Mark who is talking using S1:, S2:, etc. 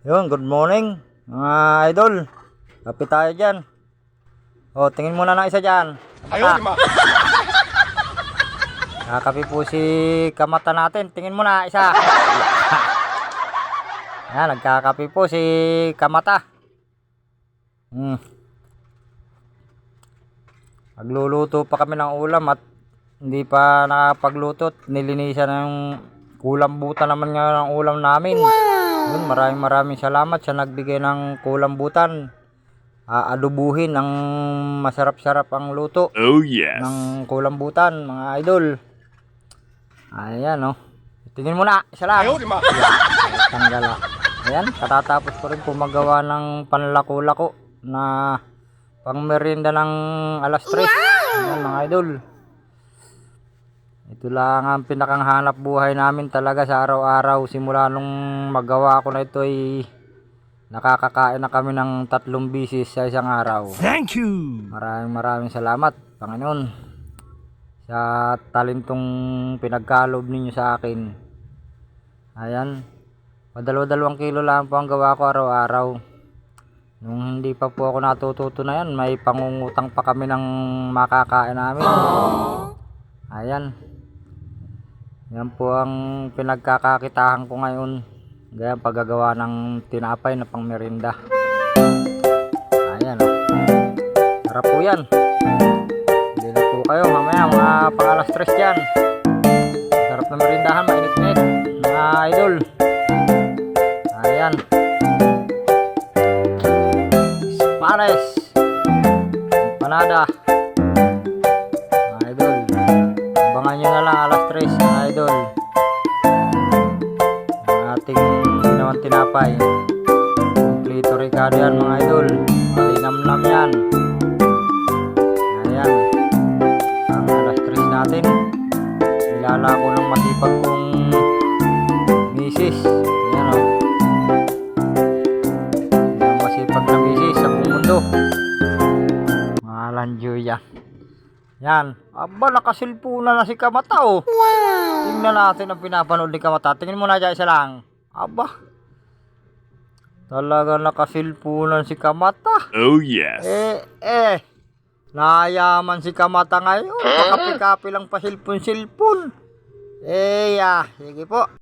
S1: Yun, good morning mga idol. Kape tayo dyan. O, tingin muna ng isa dyan.
S2: Ayun, ma.
S1: Kakape po si Kamata natin. Tingin muna isa. Ayan, nagkakape po si Kamata. Nagluluto pa kami ng ulam at hindi pa nakapagluto. Nilinisan ng kulambutan naman nga ng ulam namin. Yun, maraming salamat sa nagbigay ng kulambutan. Adubuhin ang masarap-sarap ang luto.
S2: Oh, yes.
S1: Ng kulambutan, mga idol. Ayan, oh. Tingin mo na, isa lang.
S2: Ayun, ma.
S1: Tanggala. Ayan, katatapos ko rin po magawa ng panlako-lako na pangmerienda ng alas 3. Ayan, mga idol. Ito lang ang pinakang hanap buhay namin talaga sa araw-araw. Simula nung magawa ko na ito ay nakakakain na kami ng 3 bisis sa isang araw.
S2: Thank you.
S1: Maraming salamat, Panginoon, sa talentong pinagkaloob ninyo sa akin. Ayan, 2 kilo lang po ang gawa ko araw-araw. Nung hindi pa po ako natututo na yan, may pangungutang pa kami ng makakain namin. Ayan. Yan po ang pinagkakakitahan ko ngayon. Gaya paggagawa ng tinapay na pangmerinda. Ayan, oh. Sarap po yan. Hindi na po kayo mamaya mga pang alas 3 dyan. Sarap na merindahan, mainit-init mga idol. Ayan. Pares, panada, mga idol. Abangan nyo na lang alas 3 mga idol. Ang ating ginawang tinapay. Kompleto Ricardo yan mga idol. Malinamnam yan. Ayan. Ang alas 3 natin. Nilala ko ng masipag kong misis. Ayan, o. Ang masipag na misis sa buong mundo. Mga lanjo yan. Yan. Aba, nakasilpunan na si Kamata, oh. Wow! Tingnan natin ang pinapanood ni Kamata. Tingin mo na dyan isa lang. Aba. Talaga nakasilpunan si Kamata.
S2: Oh, yes.
S1: Nayaman si Kamata ngayon. Kapi-kapi lang pa silpon-silpon. Sige po.